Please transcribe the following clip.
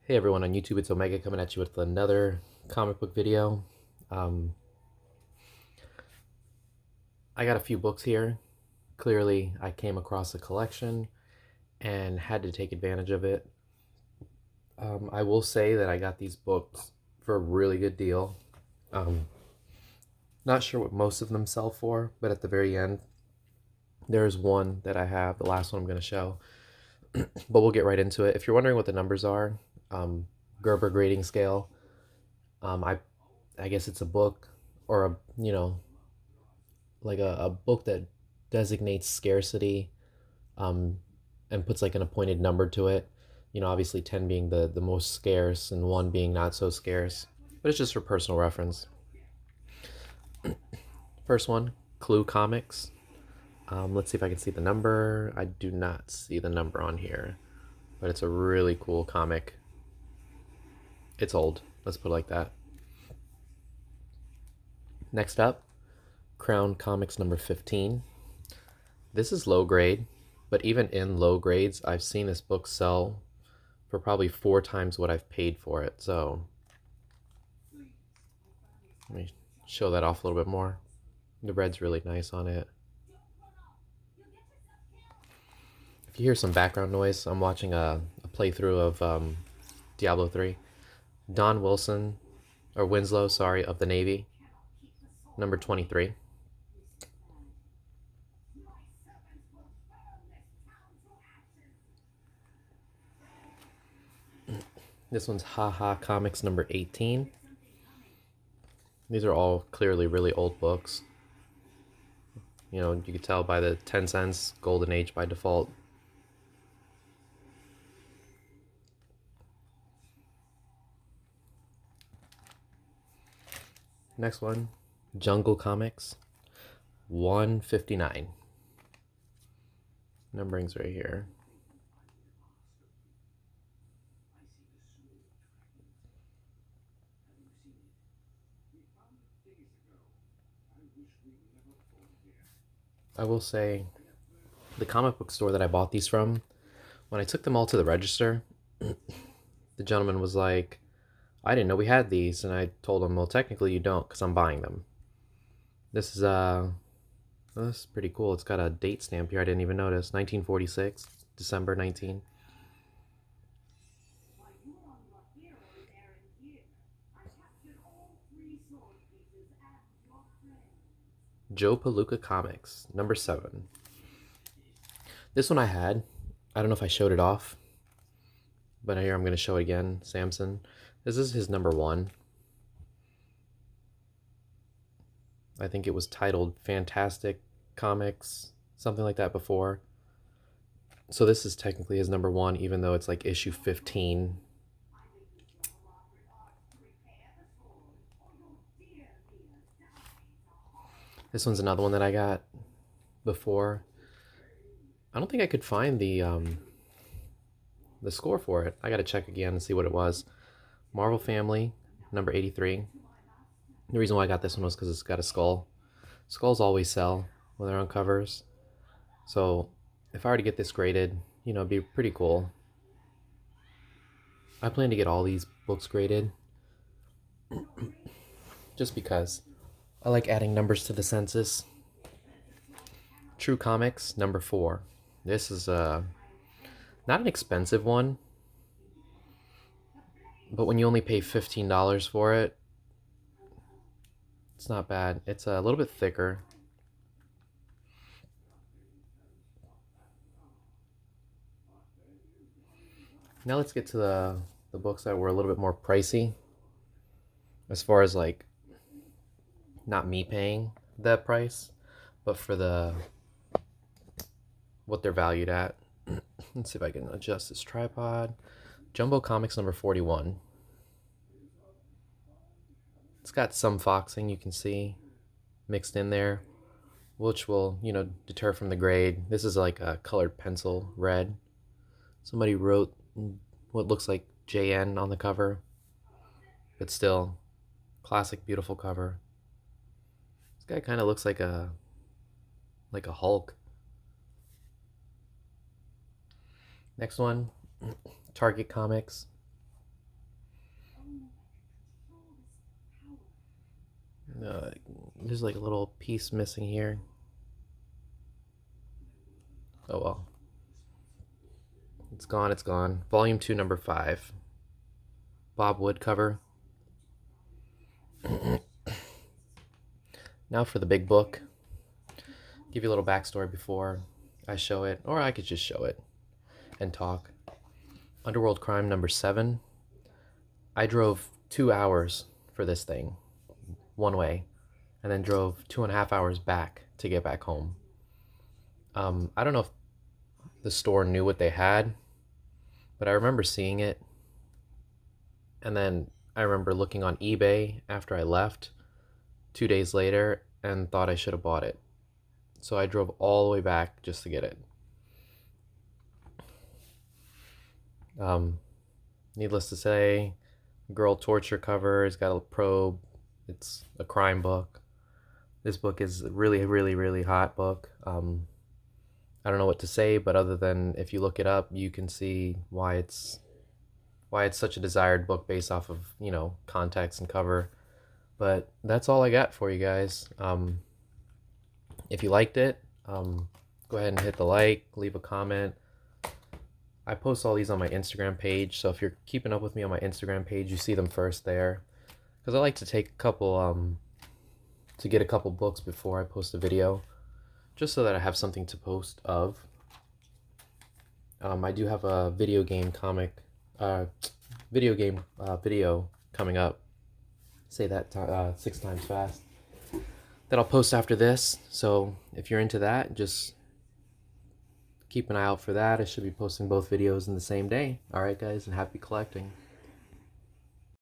Hey everyone on YouTube, it's Omega coming at you with another comic book video. Um, I got a few books here. Clearly, I came across a collection and had to take advantage of it. I will say that I got these books for a really good deal. Um, Not sure what most of them sell for, but at the very end, there's one that I have, the last one I'm going to show. But we'll get right into it. If you're wondering what the numbers are, um, Gerber grading scale, um, I I guess it's a book or a book that designates scarcity, um, and puts like an appointed number to it. Obviously 10 being the most scarce and 1 being not so scarce, but it's just for personal reference. First one, Clue Comics. Let's see if I can see the number. I do not see the number on here, but it's a really cool comic. It's old, let's put it like that. Next up, Crown Comics number 15. This is low grade, but even in low grades, I've seen this book sell for probably 4 times what I've paid for it. So let me show that off a little bit more. The red's really nice on it. If you hear some background noise, I'm watching a playthrough of Diablo 3. Don Wilson, or Winslow, sorry, of the Navy, number 23. This one's Haha Comics number 18. These are all clearly really old books. You could tell by the 10 cents, Golden Age by default. Next one, Jungle Comics, 159. Numbering's right here. I will say, the comic book store that I bought these from, when I took them all to the register, the gentleman was like, I didn't know we had these. And I told him, well, technically you don't, because I'm buying them. This is, this is pretty cool. It's got a date stamp here I didn't even notice. 1946, December 19. Joe Palooka Comics, number 7. This one I had. I don't know if I showed it off, but here I'm going to show it again. Samson. This is his number 1. I think it was titled Fantastic Comics, something like that before. So this is technically his number 1, even though it's like issue 15. This one's another one that I got before. I don't think I could find the score for it. I gotta check again and see what it was. Marvel Family, number 83. The reason why I got this one was because it's got a skull. Skulls always sell when they're on covers. So if I were to get this graded, it'd be pretty cool. I plan to get all these books graded just because I like adding numbers to the census. True Comics, number 4. This is not an expensive one, but when you only pay $15 for it, it's not bad. It's a little bit thicker. Now let's get to the books that were a little bit more pricey, as far as like not me paying that price, but for what they're valued at. Let's see if I can adjust this tripod. Jumbo Comics number 41. It's got some foxing you can see mixed in there, which will, deter from the grade. This is like a colored pencil red. Somebody wrote what looks like JN on the cover, but still, classic, beautiful cover. This guy kind of looks like a Hulk. Next one, Target Comics, There's like a little piece missing here. Oh well. It's gone, it's gone. Volume 2, number 5. Bob Wood cover. Now for the big book. Give you a little backstory before I show it, or I could just show it and talk. Underworld Crime number 7. I drove 2 hours for this thing, one way, and then drove 2.5 hours back to get back home. I don't know if the store knew what they had, but I remember seeing it, and then I remember looking on eBay after I left 2 days later and thought I should have bought it. So I drove all the way back just to get it. Needless to say, girl torture cover. It's got a probe. It's a crime book. This book is a really, really, really hot book. I don't know what to say, but other than if you look it up, you can see why it's such a desired book based off of, you know, context and cover. But that's all I got for you guys. If you liked it, go ahead and hit the like, leave a comment. I post all these on my Instagram page, so if you're keeping up with me on my Instagram page, you see them first there. Because I like to take a couple, to get a couple books before I post a video, just so that I have something to post of. I do have a video game video coming up. Say that 6 times fast. That I'll post after this. So if you're into that, just keep an eye out for that. I should be posting both videos in the same day. Alright guys, and happy collecting.